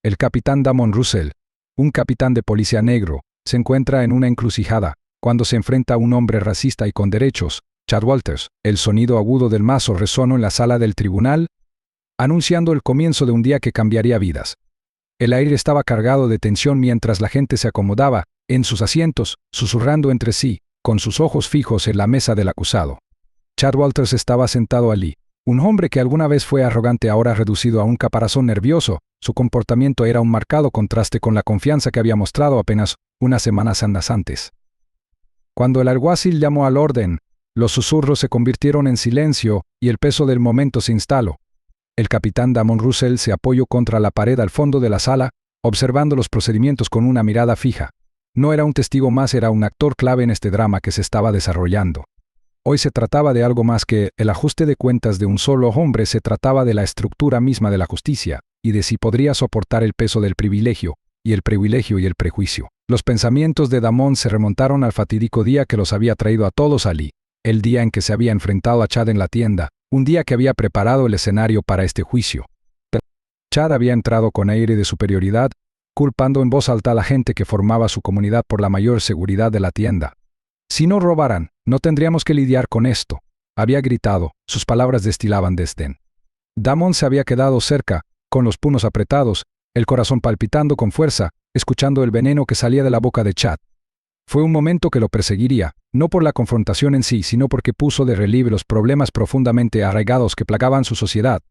El capitán Damon Russell, un capitán de policía negro, se encuentra en una encrucijada cuando se enfrenta a un hombre racista y con derechos, Chad Walters. El sonido agudo del mazo resonó en la sala del tribunal, anunciando el comienzo de un día que cambiaría vidas. El aire estaba cargado de tensión mientras la gente se acomodaba en sus asientos, susurrando entre sí, con sus ojos fijos en la mesa del acusado. Chad Walters estaba sentado allí. Un hombre que alguna vez fue arrogante ahora reducido a un caparazón nervioso. Su comportamiento era un marcado contraste con la confianza que había mostrado apenas unas semanas antes. Cuando el alguacil llamó al orden, los susurros se convirtieron en silencio y el peso del momento se instaló. El capitán Damon Russell se apoyó contra la pared al fondo de la sala, observando los procedimientos con una mirada fija. No era un testigo más, era un actor clave en este drama que se estaba desarrollando. Hoy se trataba de algo más que el ajuste de cuentas de un solo hombre, se trataba de la estructura misma de la justicia, y de si podría soportar el peso del privilegio y el prejuicio. Los pensamientos de Damon se remontaron al fatídico día que los había traído a todos allí, el día en que se había enfrentado a Chad en la tienda, un día que había preparado el escenario para este juicio. Chad había entrado con aire de superioridad, culpando en voz alta a la gente que formaba su comunidad por la mayor seguridad de la tienda. Si no robaran, no tendríamos que lidiar con esto, había gritado, sus palabras destilaban desdén. Damon se había quedado cerca, con los puños apretados, el corazón palpitando con fuerza, escuchando el veneno que salía de la boca de Chad. Fue un momento que lo perseguiría, no por la confrontación en sí, sino porque puso de relieve los problemas profundamente arraigados que plagaban su sociedad.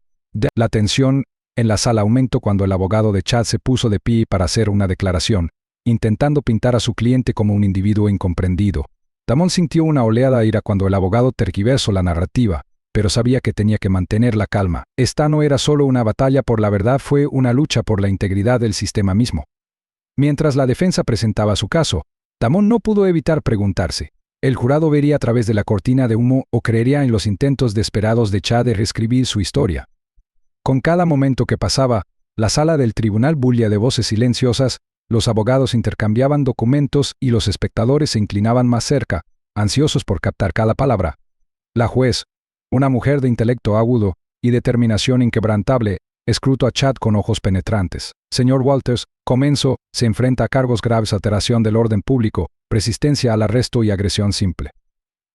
La tensión en la sala aumentó cuando el abogado de Chad se puso de pie para hacer una declaración, intentando pintar a su cliente como un individuo incomprendido. Damon sintió una oleada de ira cuando el abogado tergiversó la narrativa, pero sabía que tenía que mantener la calma. Esta no era solo una batalla por la verdad, fue una lucha por la integridad del sistema mismo. Mientras la defensa presentaba su caso, Damon no pudo evitar preguntarse, ¿el jurado vería a través de la cortina de humo o creería en los intentos desesperados de Chad de reescribir su historia? Con cada momento que pasaba, la sala del tribunal bullía de voces silenciosas, los abogados intercambiaban documentos y los espectadores se inclinaban más cerca, ansiosos por captar cada palabra. La juez, una mujer de intelecto agudo y determinación inquebrantable, escrutó a Chad con ojos penetrantes. Señor Walters, comenzó, se enfrenta a cargos graves: alteración del orden público, resistencia al arresto y agresión simple.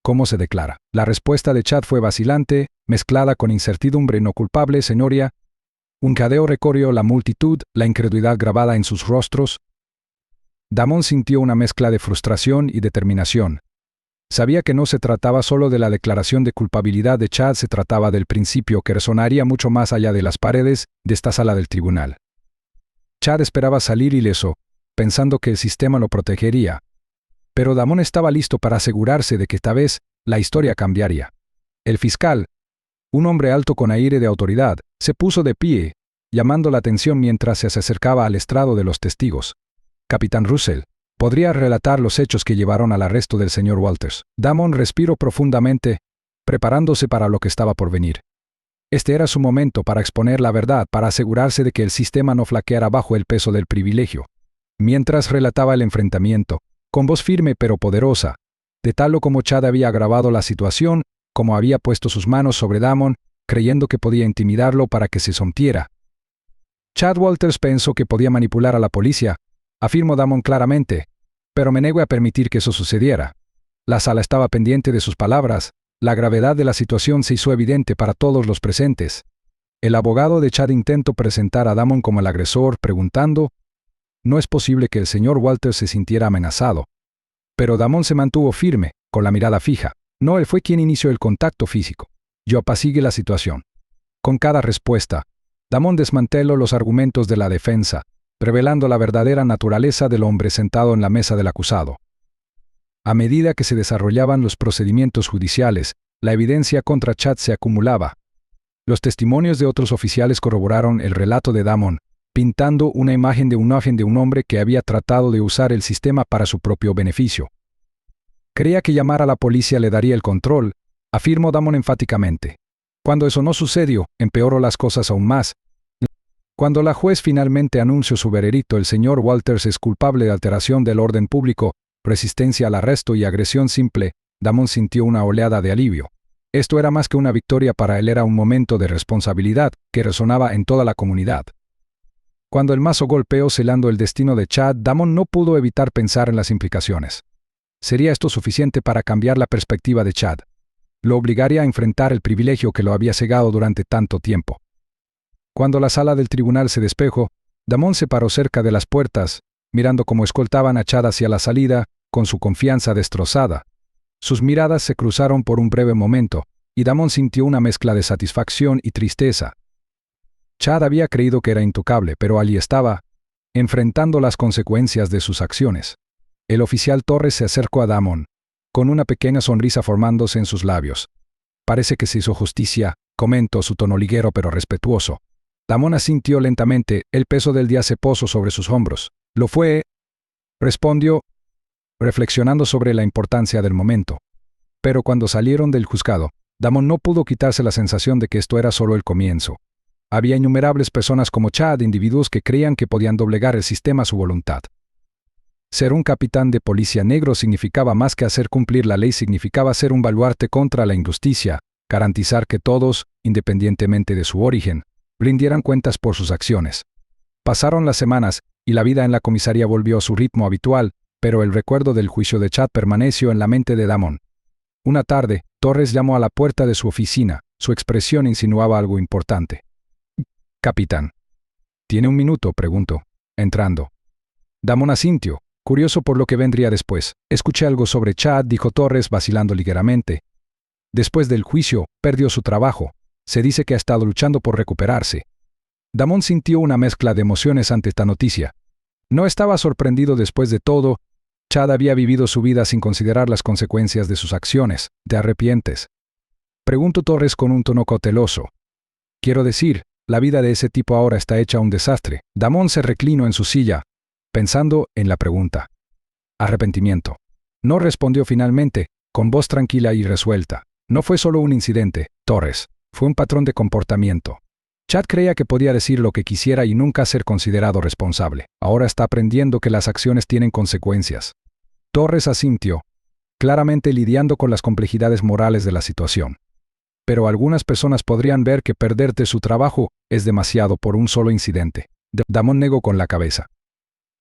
¿Cómo se declara? La respuesta de Chad fue vacilante, mezclada con incertidumbre. No culpable, señoría. Un jadeo recorrió la multitud, la incredulidad grabada en sus rostros. Damon sintió una mezcla de frustración y determinación. Sabía que no se trataba solo de la declaración de culpabilidad de Chad, se trataba del principio que resonaría mucho más allá de las paredes de esta sala del tribunal. Chad esperaba salir ileso, pensando que el sistema lo protegería. Pero Damon estaba listo para asegurarse de que esta vez la historia cambiaría. El fiscal, un hombre alto con aire de autoridad, se puso de pie, llamando la atención mientras se acercaba al estrado de los testigos. Capitán Russell, ¿podría relatar los hechos que llevaron al arresto del señor Walters? Damon respiró profundamente, preparándose para lo que estaba por venir. Este era su momento para exponer la verdad, para asegurarse de que el sistema no flaqueara bajo el peso del privilegio. Mientras relataba el enfrentamiento, con voz firme pero poderosa, de tal como Chad había agravado la situación, como había puesto sus manos sobre Damon, creyendo que podía intimidarlo para que se sometiera. Chad Walters pensó que podía manipular a la policía, afirmó Damon claramente, pero me niego a permitir que eso sucediera. La sala estaba pendiente de sus palabras, la gravedad de la situación se hizo evidente para todos los presentes. El abogado de Chad intentó presentar a Damon como el agresor, preguntando, no es posible que el señor Walters se sintiera amenazado. Pero Damon se mantuvo firme, con la mirada fija. No, él fue quien inició el contacto físico. Yo apacigué la situación. Con cada respuesta, Damon desmanteló los argumentos de la defensa, revelando la verdadera naturaleza del hombre sentado en la mesa del acusado. A medida que se desarrollaban los procedimientos judiciales, la evidencia contra Chad se acumulaba. Los testimonios de otros oficiales corroboraron el relato de Damon, pintando una imagen de un hombre que había tratado de usar el sistema para su propio beneficio. Creía que llamar a la policía le daría el control, afirmó Damon enfáticamente. Cuando eso no sucedió, empeoró las cosas aún más. Cuando la juez finalmente anunció su veredicto, el señor Walters es culpable de alteración del orden público, resistencia al arresto y agresión simple, Damon sintió una oleada de alivio. Esto era más que una victoria para él, era un momento de responsabilidad que resonaba en toda la comunidad. Cuando el mazo golpeó selando el destino de Chad, Damon no pudo evitar pensar en las implicaciones. ¿Sería esto suficiente para cambiar la perspectiva de Chad? Lo obligaría a enfrentar el privilegio que lo había cegado durante tanto tiempo. Cuando la sala del tribunal se despejó, Damon se paró cerca de las puertas, mirando cómo escoltaban a Chad hacia la salida, con su confianza destrozada. Sus miradas se cruzaron por un breve momento, y Damon sintió una mezcla de satisfacción y tristeza. Chad había creído que era intocable, pero allí estaba, enfrentando las consecuencias de sus acciones. El oficial Torres se acercó a Damon, con una pequeña sonrisa formándose en sus labios. «Parece que se hizo justicia», comentó su tono liguero pero respetuoso. Damon asintió lentamente, el peso del día se posó sobre sus hombros. «Lo fue», respondió, reflexionando sobre la importancia del momento. Pero cuando salieron del juzgado, Damon no pudo quitarse la sensación de que esto era solo el comienzo. Había innumerables personas como Chad, individuos que creían que podían doblegar el sistema a su voluntad. Ser un capitán de policía negro significaba más que hacer cumplir la ley, significaba ser un baluarte contra la injusticia, garantizar que todos, independientemente de su origen, rindieran cuentas por sus acciones. Pasaron las semanas, y la vida en la comisaría volvió a su ritmo habitual, pero el recuerdo del juicio de Chad permaneció en la mente de Damon. Una tarde, Torres llamó a la puerta de su oficina. Su expresión insinuaba algo importante. «Capitán». «¿Tiene un minuto?», preguntó, entrando. Damon asintió, curioso por lo que vendría después. «Escuché algo sobre Chad», dijo Torres, vacilando ligeramente. «Después del juicio, perdió su trabajo. Se dice que ha estado luchando por recuperarse». Damon sintió una mezcla de emociones ante esta noticia. No estaba sorprendido. Después de todo, Chad había vivido su vida sin considerar las consecuencias de sus acciones. ¿Te arrepientes?, preguntó Torres con un tono cauteloso. «Quiero decir, la vida de ese tipo ahora está hecha un desastre». Damon se reclinó en su silla, pensando en la pregunta. «Arrepentimiento». No respondió finalmente, con voz tranquila y resuelta. «No fue solo un incidente, Torres. Fue un patrón de comportamiento». Chad creía que podía decir lo que quisiera y nunca ser considerado responsable. Ahora está aprendiendo que las acciones tienen consecuencias. Torres asintió, claramente lidiando con las complejidades morales de la situación. «Pero algunas personas podrían ver que perderte su trabajo es demasiado por un solo incidente». Damon negó con la cabeza.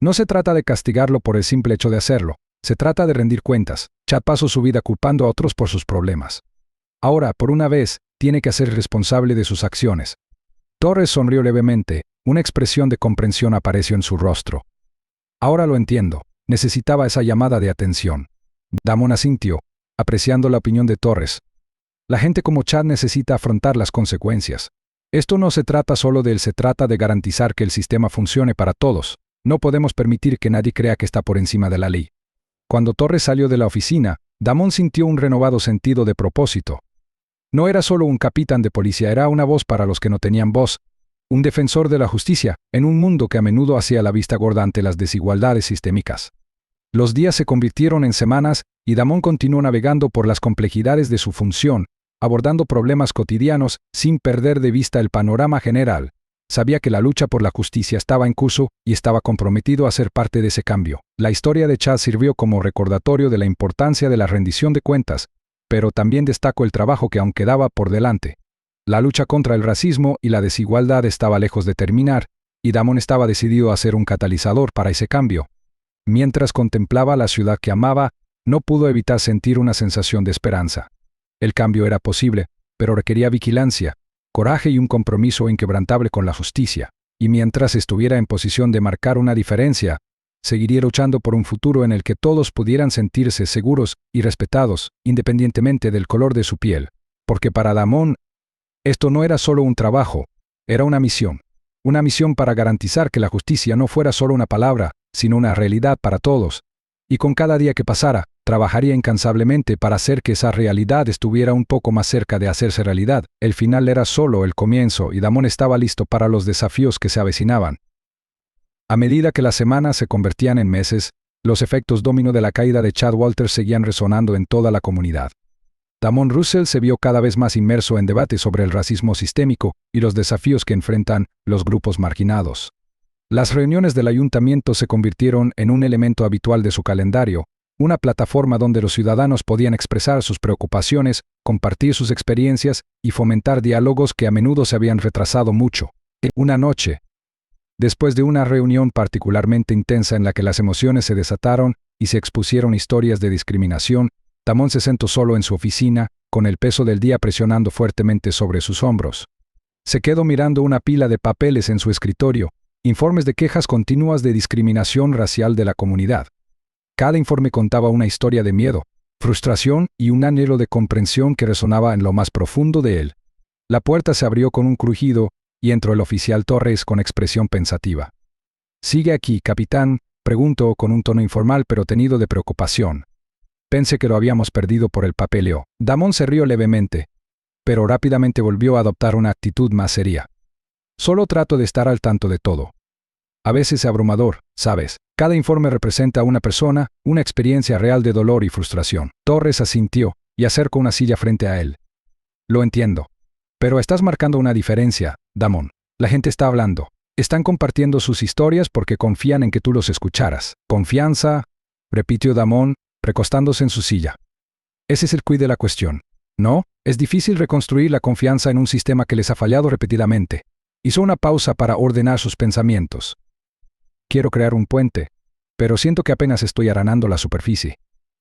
«No se trata de castigarlo por el simple hecho de hacerlo. Se trata de rendir cuentas». Chad pasó su vida culpando a otros por sus problemas. Ahora, por una vez, tiene que ser responsable de sus acciones. Torres sonrió levemente. Una expresión de comprensión apareció en su rostro. «Ahora lo entiendo. Necesitaba esa llamada de atención». Damon asintió, apreciando la opinión de Torres. La gente como Chad necesita afrontar las consecuencias. Esto no se trata solo de él, se trata de garantizar que el sistema funcione para todos. No podemos permitir que nadie crea que está por encima de la ley. Cuando Torres salió de la oficina, Damon sintió un renovado sentido de propósito. No era solo un capitán de policía, era una voz para los que no tenían voz, un defensor de la justicia, en un mundo que a menudo hacía la vista gorda ante las desigualdades sistémicas. Los días se convirtieron en semanas, y Damon continuó navegando por las complejidades de su función, abordando problemas cotidianos, sin perder de vista el panorama general. Sabía que la lucha por la justicia estaba en curso, y estaba comprometido a ser parte de ese cambio. La historia de Chad sirvió como recordatorio de la importancia de la rendición de cuentas, pero también destacó el trabajo que aún quedaba por delante. La lucha contra el racismo y la desigualdad estaba lejos de terminar, y Damon estaba decidido a ser un catalizador para ese cambio. Mientras contemplaba la ciudad que amaba, no pudo evitar sentir una sensación de esperanza. El cambio era posible, pero requería vigilancia, coraje y un compromiso inquebrantable con la justicia. Y mientras estuviera en posición de marcar una diferencia, seguiría luchando por un futuro en el que todos pudieran sentirse seguros y respetados, independientemente del color de su piel. Porque para Damon, esto no era solo un trabajo, era una misión. Una misión para garantizar que la justicia no fuera solo una palabra, sino una realidad para todos. Y con cada día que pasara, trabajaría incansablemente para hacer que esa realidad estuviera un poco más cerca de hacerse realidad. El final era solo el comienzo y Damon estaba listo para los desafíos que se avecinaban. A medida que las semanas se convertían en meses, los efectos dominó de la caída de Chad Walters seguían resonando en toda la comunidad. Damon Russell se vio cada vez más inmerso en debates sobre el racismo sistémico y los desafíos que enfrentan los grupos marginados. Las reuniones del ayuntamiento se convirtieron en un elemento habitual de su calendario, una plataforma donde los ciudadanos podían expresar sus preocupaciones, compartir sus experiencias y fomentar diálogos que a menudo se habían retrasado mucho. Una noche, Después de una reunión particularmente intensa en la que las emociones se desataron y se expusieron historias de discriminación, Damon se sentó solo en su oficina, con el peso del día presionando fuertemente sobre sus hombros. Se quedó mirando una pila de papeles en su escritorio, informes de quejas continuas de discriminación racial de la comunidad. Cada informe contaba una historia de miedo, frustración y un anhelo de comprensión que resonaba en lo más profundo de él. La puerta se abrió con un crujido y entró el oficial Torres con expresión pensativa. «¿Sigue aquí, capitán?», preguntó con un tono informal pero tenido de preocupación. Pensé que lo habíamos perdido por el papeleo. Damon se rió levemente, pero rápidamente volvió a adoptar una actitud más seria. «Solo trato de estar al tanto de todo. A veces es abrumador, ¿sabes? Cada informe representa a una persona, una experiencia real de dolor y frustración». Torres asintió y acercó una silla frente a él. «Lo entiendo. Pero estás marcando una diferencia, Damon. La gente está hablando. Están compartiendo sus historias porque confían en que tú los escucharas». «Confianza», repitió Damon, recostándose en su silla. «Ese es el quid de la cuestión. ¿No? Es difícil reconstruir la confianza en un sistema que les ha fallado repetidamente». Hizo una pausa para ordenar sus pensamientos. «Quiero crear un puente, pero siento que apenas estoy aranando la superficie.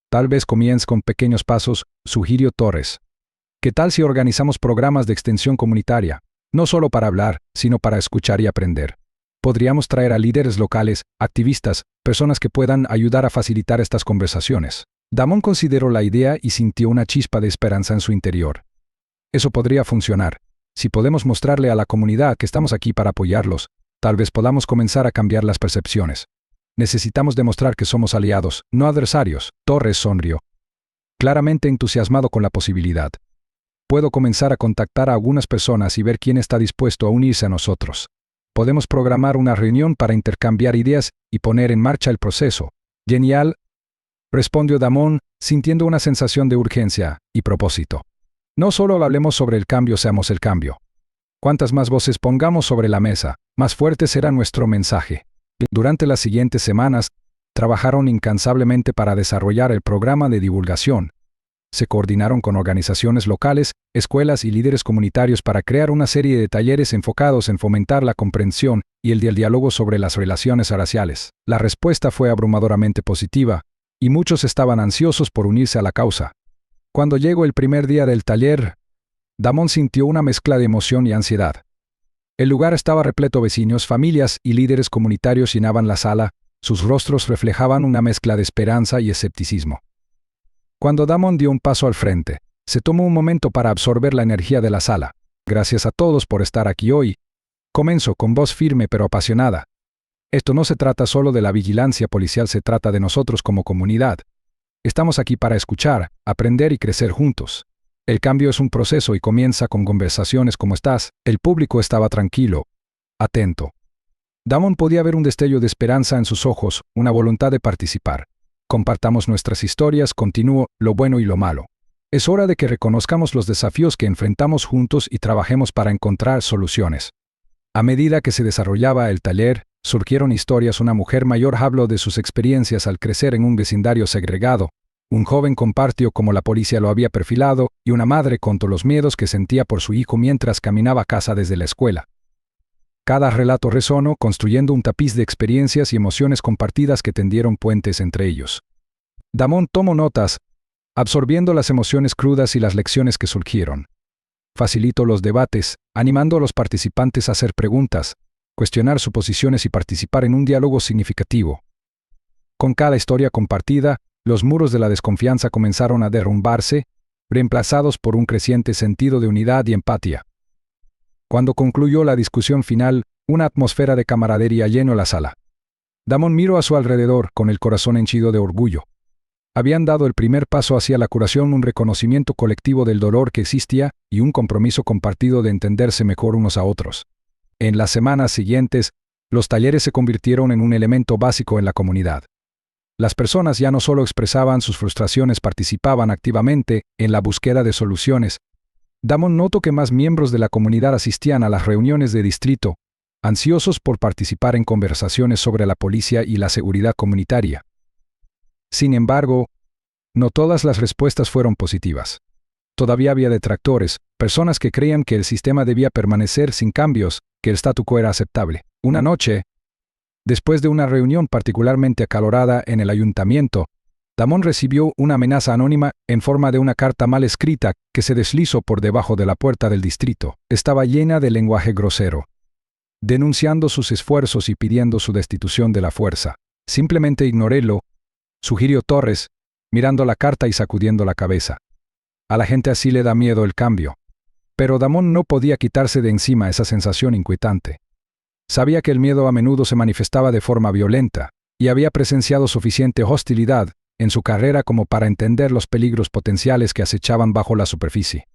Tal vez comience con pequeños pasos», sugirió Torres. «¿Qué tal si organizamos programas de extensión comunitaria? No solo para hablar, sino para escuchar y aprender. Podríamos traer a líderes locales, activistas, personas que puedan ayudar a facilitar estas conversaciones». Damon consideró la idea y sintió una chispa de esperanza en su interior. «Eso podría funcionar. Si podemos mostrarle a la comunidad que estamos aquí para apoyarlos, tal vez podamos comenzar a cambiar las percepciones. Necesitamos demostrar que somos aliados, no adversarios». Torres sonrió, claramente entusiasmado con la posibilidad. «Puedo comenzar a contactar a algunas personas y ver quién está dispuesto a unirse a nosotros. Podemos programar una reunión para intercambiar ideas y poner en marcha el proceso». «Genial», respondió Damon, sintiendo una sensación de urgencia y propósito. «No solo hablemos sobre el cambio, seamos el cambio. Cuantas más voces pongamos sobre la mesa, más fuerte será nuestro mensaje». Durante las siguientes semanas, trabajaron incansablemente para desarrollar el programa de divulgación. Se coordinaron con organizaciones locales, escuelas y líderes comunitarios para crear una serie de talleres enfocados en fomentar la comprensión y el diálogo sobre las relaciones raciales. La respuesta fue abrumadoramente positiva, y muchos estaban ansiosos por unirse a la causa. Cuando llegó el primer día del taller, Damon sintió una mezcla de emoción y ansiedad. El lugar estaba repleto de vecinos, familias y líderes comunitarios llenaban la sala. Sus rostros reflejaban una mezcla de esperanza y escepticismo. Cuando Damon dio un paso al frente, se tomó un momento para absorber la energía de la sala. «Gracias a todos por estar aquí hoy», comenzó con voz firme pero apasionada. «Esto no se trata solo de la vigilancia policial, se trata de nosotros como comunidad. Estamos aquí para escuchar, aprender y crecer juntos. El cambio es un proceso y comienza con conversaciones como estas». El público estaba tranquilo, atento. Damon podía ver un destello de esperanza en sus ojos, una voluntad de participar. «Compartamos nuestras historias», continuó, «lo bueno y lo malo. Es hora de que reconozcamos los desafíos que enfrentamos juntos y trabajemos para encontrar soluciones». A medida que se desarrollaba el taller, surgieron historias. Una mujer mayor habló de sus experiencias al crecer en un vecindario segregado. Un joven compartió cómo la policía lo había perfilado, y una madre contó los miedos que sentía por su hijo mientras caminaba a casa desde la escuela. Cada relato resonó, construyendo un tapiz de experiencias y emociones compartidas que tendieron puentes entre ellos. Damon tomó notas, absorbiendo las emociones crudas y las lecciones que surgieron. Facilitó los debates, animando a los participantes a hacer preguntas, cuestionar sus posiciones y participar en un diálogo significativo. Con cada historia compartida, los muros de la desconfianza comenzaron a derrumbarse, reemplazados por un creciente sentido de unidad y empatía. Cuando concluyó la discusión final, una atmósfera de camaradería llenó la sala. Damon miró a su alrededor con el corazón henchido de orgullo. Habían dado el primer paso hacia la curación, un reconocimiento colectivo del dolor que existía y un compromiso compartido de entenderse mejor unos a otros. En las semanas siguientes, los talleres se convirtieron en un elemento básico en la comunidad. Las personas ya no solo expresaban sus frustraciones, participaban activamente en la búsqueda de soluciones. Damon notó que más miembros de la comunidad asistían a las reuniones de distrito, ansiosos por participar en conversaciones sobre la policía y la seguridad comunitaria. Sin embargo, no todas las respuestas fueron positivas. Todavía había detractores, personas que creían que el sistema debía permanecer sin cambios, que el statu quo era aceptable. Una noche, Después de una reunión particularmente acalorada en el ayuntamiento, Damon recibió una amenaza anónima en forma de una carta mal escrita que se deslizó por debajo de la puerta del distrito. Estaba llena de lenguaje grosero, denunciando sus esfuerzos y pidiendo su destitución de la fuerza. Simplemente ignorélo, sugirió Torres, mirando la carta y sacudiendo la cabeza. A la gente así le da miedo el cambio. Pero Damon no podía quitarse de encima esa sensación inquietante. Sabía que el miedo a menudo se manifestaba de forma violenta, y había presenciado suficiente hostilidad en su carrera como para entender los peligros potenciales que acechaban bajo la superficie.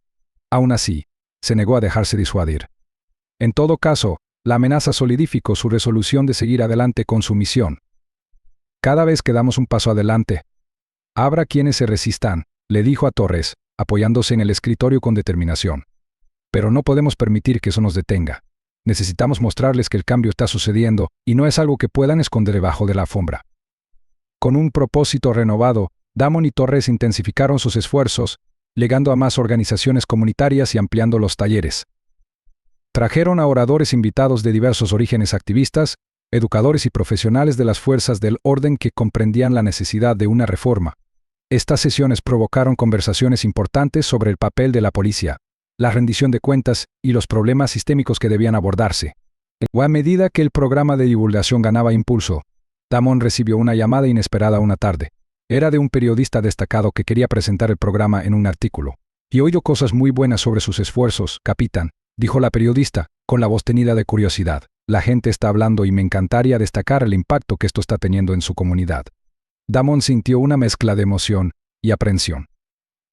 Aún así, se negó a dejarse disuadir. En todo caso, la amenaza solidificó su resolución de seguir adelante con su misión. Cada vez que damos un paso adelante, habrá quienes se resistan, le dijo a Torres, apoyándose en el escritorio con determinación. Pero no podemos permitir que eso nos detenga. Necesitamos mostrarles que el cambio está sucediendo y no es algo que puedan esconder debajo de la alfombra. Con un propósito renovado, Damon y Torres intensificaron sus esfuerzos, llegando a más organizaciones comunitarias y ampliando los talleres. Trajeron a oradores invitados de diversos orígenes activistas, educadores y profesionales de las fuerzas del orden que comprendían la necesidad de una reforma. Estas sesiones provocaron conversaciones importantes sobre el papel de la policía, la rendición de cuentas y los problemas sistémicos que debían abordarse. A medida que el programa de divulgación ganaba impulso, Damon recibió una llamada inesperada una tarde. Era de un periodista destacado que quería presentar el programa en un artículo. «He oído cosas muy buenas sobre sus esfuerzos, capitán», dijo la periodista, con la voz tenida de curiosidad. «La gente está hablando y me encantaría destacar el impacto que esto está teniendo en su comunidad». Damon sintió una mezcla de emoción y aprensión.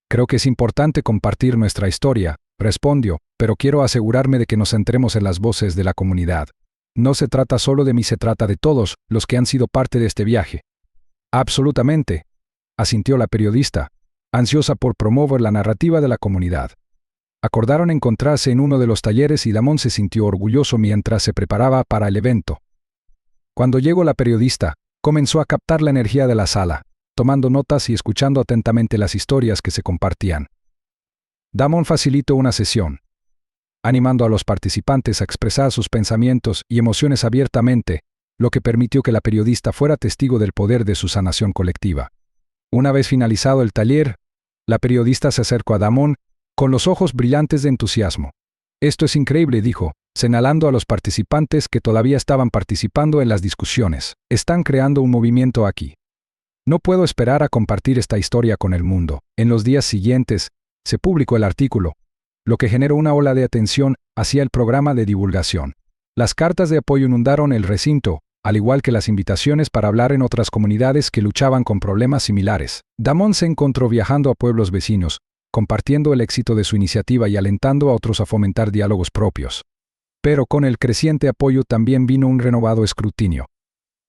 «Creo que es importante compartir nuestra historia», respondió, «pero quiero asegurarme de que nos centremos en las voces de la comunidad. No se trata solo de mí, se trata de todos los que han sido parte de este viaje». «Absolutamente», asintió la periodista, ansiosa por promover la narrativa de la comunidad. Acordaron encontrarse en uno de los talleres y Damon se sintió orgulloso mientras se preparaba para el evento. Cuando llegó la periodista, comenzó a captar la energía de la sala, tomando notas y escuchando atentamente las historias que se compartían. Damon facilitó una sesión, animando a los participantes a expresar sus pensamientos y emociones abiertamente, lo que permitió que la periodista fuera testigo del poder de su sanación colectiva. Una vez finalizado el taller, la periodista se acercó a Damon con los ojos brillantes de entusiasmo. «Esto es increíble», dijo, señalando a los participantes que todavía estaban participando en las discusiones. «Están creando un movimiento aquí. No puedo esperar a compartir esta historia con el mundo». En los días siguientes, se publicó el artículo, lo que generó una ola de atención hacia el programa de divulgación. Las cartas de apoyo inundaron el recinto, al igual que las invitaciones para hablar en otras comunidades que luchaban con problemas similares. Damon se encontró viajando a pueblos vecinos, compartiendo el éxito de su iniciativa y alentando a otros a fomentar diálogos propios. Pero con el creciente apoyo también vino un renovado escrutinio.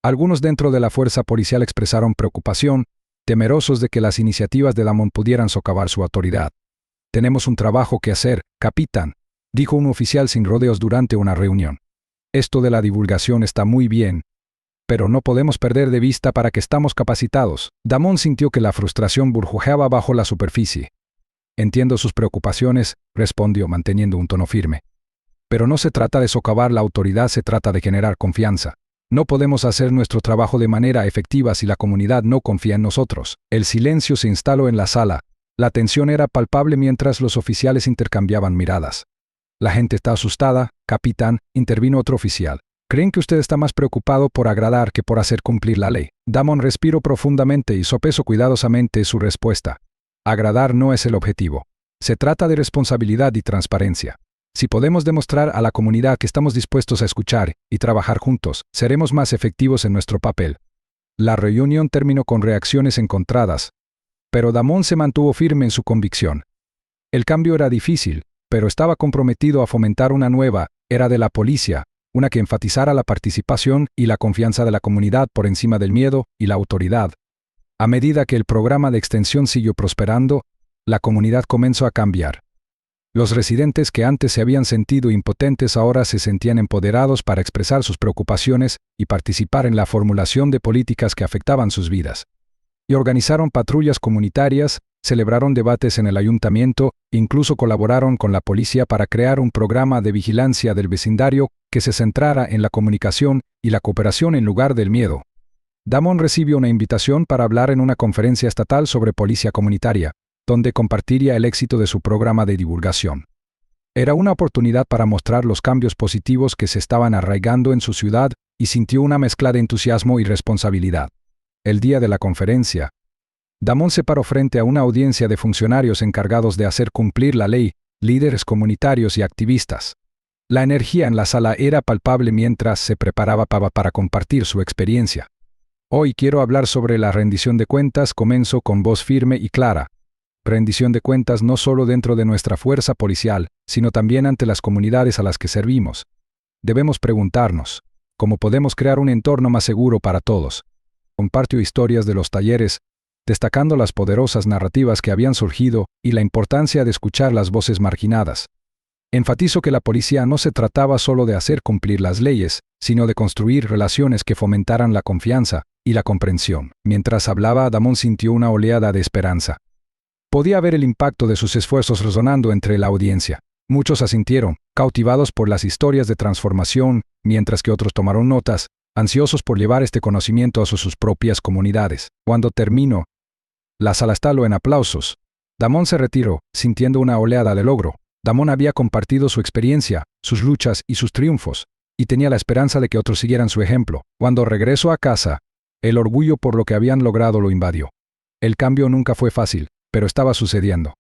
Algunos dentro de la fuerza policial expresaron preocupación, temerosos de que las iniciativas de Damon pudieran socavar su autoridad. «Tenemos un trabajo que hacer, capitán», dijo un oficial sin rodeos durante una reunión. «Esto de la divulgación está muy bien, pero no podemos perder de vista para que estamos capacitados». Damon sintió que la frustración burbujeaba bajo la superficie. «Entiendo sus preocupaciones», respondió manteniendo un tono firme. «Pero no se trata de socavar la autoridad, se trata de generar confianza. No podemos hacer nuestro trabajo de manera efectiva si la comunidad no confía en nosotros». El silencio se instaló en la sala. La tensión era palpable mientras los oficiales intercambiaban miradas. «La gente está asustada, capitán», intervino otro oficial. «Creen que usted está más preocupado por agradar que por hacer cumplir la ley». Damon respiró profundamente y sopesó cuidadosamente su respuesta. «Agradar no es el objetivo. Se trata de responsabilidad y transparencia. Si podemos demostrar a la comunidad que estamos dispuestos a escuchar y trabajar juntos, seremos más efectivos en nuestro papel». La reunión terminó con reacciones encontradas, pero Damon se mantuvo firme en su convicción. El cambio era difícil, pero estaba comprometido a fomentar una nueva era de la policía, una que enfatizara la participación y la confianza de la comunidad por encima del miedo y la autoridad. A medida que el programa de extensión siguió prosperando, la comunidad comenzó a cambiar. Los residentes que antes se habían sentido impotentes ahora se sentían empoderados para expresar sus preocupaciones y participar en la formulación de políticas que afectaban sus vidas. Y organizaron patrullas comunitarias, celebraron debates en el ayuntamiento, incluso colaboraron con la policía para crear un programa de vigilancia del vecindario que se centrara en la comunicación y la cooperación en lugar del miedo. Damon recibió una invitación para hablar en una conferencia estatal sobre policía comunitaria, donde compartiría el éxito de su programa de divulgación. Era una oportunidad para mostrar los cambios positivos que se estaban arraigando en su ciudad y sintió una mezcla de entusiasmo y responsabilidad. El día de la conferencia, Damon se paró frente a una audiencia de funcionarios encargados de hacer cumplir la ley, líderes comunitarios y activistas. La energía en la sala era palpable mientras se preparaba para compartir su experiencia. Hoy quiero hablar sobre la rendición de cuentas, comenzó con voz firme y clara. Rendición de cuentas no solo dentro de nuestra fuerza policial, sino también ante las comunidades a las que servimos. Debemos preguntarnos, ¿cómo podemos crear un entorno más seguro para todos? Compartió historias de los talleres, destacando las poderosas narrativas que habían surgido y la importancia de escuchar las voces marginadas. Enfatizó que la policía no se trataba solo de hacer cumplir las leyes, sino de construir relaciones que fomentaran la confianza y la comprensión. Mientras hablaba, Damon sintió una oleada de esperanza. Podía ver el impacto de sus esfuerzos resonando entre la audiencia. Muchos asintieron, cautivados por las historias de transformación, mientras que otros tomaron notas, ansiosos por llevar este conocimiento a sus propias comunidades. Cuando terminó, la sala estalló en aplausos. Damon se retiró, sintiendo una oleada de logro. Damon había compartido su experiencia, sus luchas y sus triunfos, y tenía la esperanza de que otros siguieran su ejemplo. Cuando regresó a casa, el orgullo por lo que habían logrado lo invadió. El cambio nunca fue fácil, pero estaba sucediendo.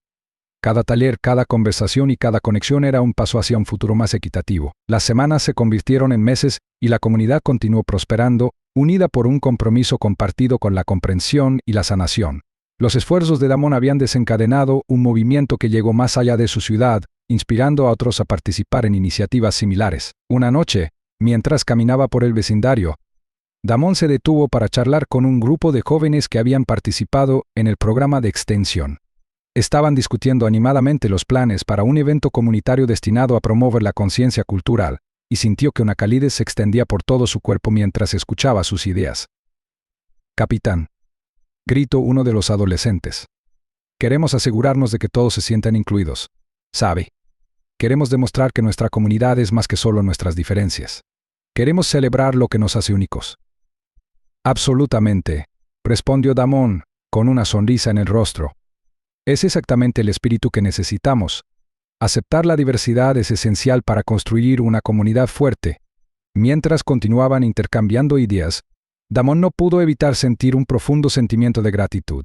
Cada taller, cada conversación y cada conexión era un paso hacia un futuro más equitativo. Las semanas se convirtieron en meses y la comunidad continuó prosperando, unida por un compromiso compartido con la comprensión y la sanación. Los esfuerzos de Damon habían desencadenado un movimiento que llegó más allá de su ciudad, inspirando a otros a participar en iniciativas similares. Una noche, mientras caminaba por el vecindario, Damon se detuvo para charlar con un grupo de jóvenes que habían participado en el programa de extensión. Estaban discutiendo animadamente los planes para un evento comunitario destinado a promover la conciencia cultural, y sintió que una calidez se extendía por todo su cuerpo mientras escuchaba sus ideas. «Capitán», gritó uno de los adolescentes. «Queremos asegurarnos de que todos se sientan incluidos. ¿Sabe? Queremos demostrar que nuestra comunidad es más que solo nuestras diferencias. Queremos celebrar lo que nos hace únicos». «Absolutamente», respondió Damon, con una sonrisa en el rostro. «Es exactamente el espíritu que necesitamos. Aceptar la diversidad es esencial para construir una comunidad fuerte». Mientras continuaban intercambiando ideas, Damon no pudo evitar sentir un profundo sentimiento de gratitud.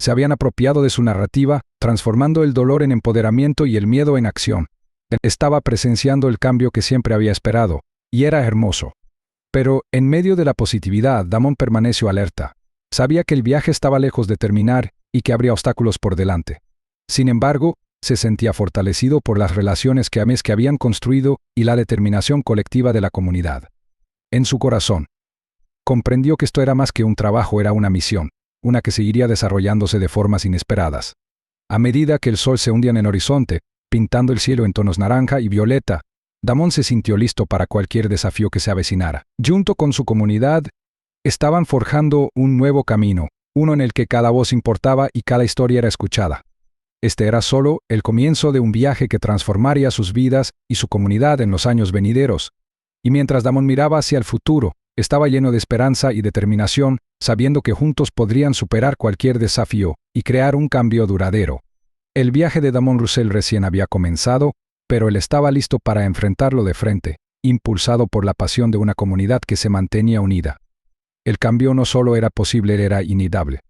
Se habían apropiado de su narrativa, transformando el dolor en empoderamiento y el miedo en acción. Estaba presenciando el cambio que siempre había esperado, y era hermoso. Pero, en medio de la positividad, Damon permaneció alerta. Sabía que el viaje estaba lejos de terminar y que habría obstáculos por delante. Sin embargo, se sentía fortalecido por las relaciones que habían construido y la determinación colectiva de la comunidad. En su corazón, comprendió que esto era más que un trabajo, era una misión, una que seguiría desarrollándose de formas inesperadas. A medida que el sol se hundía en el horizonte, pintando el cielo en tonos naranja y violeta, Damon se sintió listo para cualquier desafío que se avecinara. Junto con su comunidad, estaban forjando un nuevo camino, uno en el que cada voz importaba y cada historia era escuchada. Este era solo el comienzo de un viaje que transformaría sus vidas y su comunidad en los años venideros. Y mientras Damon miraba hacia el futuro, estaba lleno de esperanza y determinación, sabiendo que juntos podrían superar cualquier desafío y crear un cambio duradero. El viaje de Damon Russell recién había comenzado, pero él estaba listo para enfrentarlo de frente, impulsado por la pasión de una comunidad que se mantenía unida. El cambio no solo era posible, era inevitable.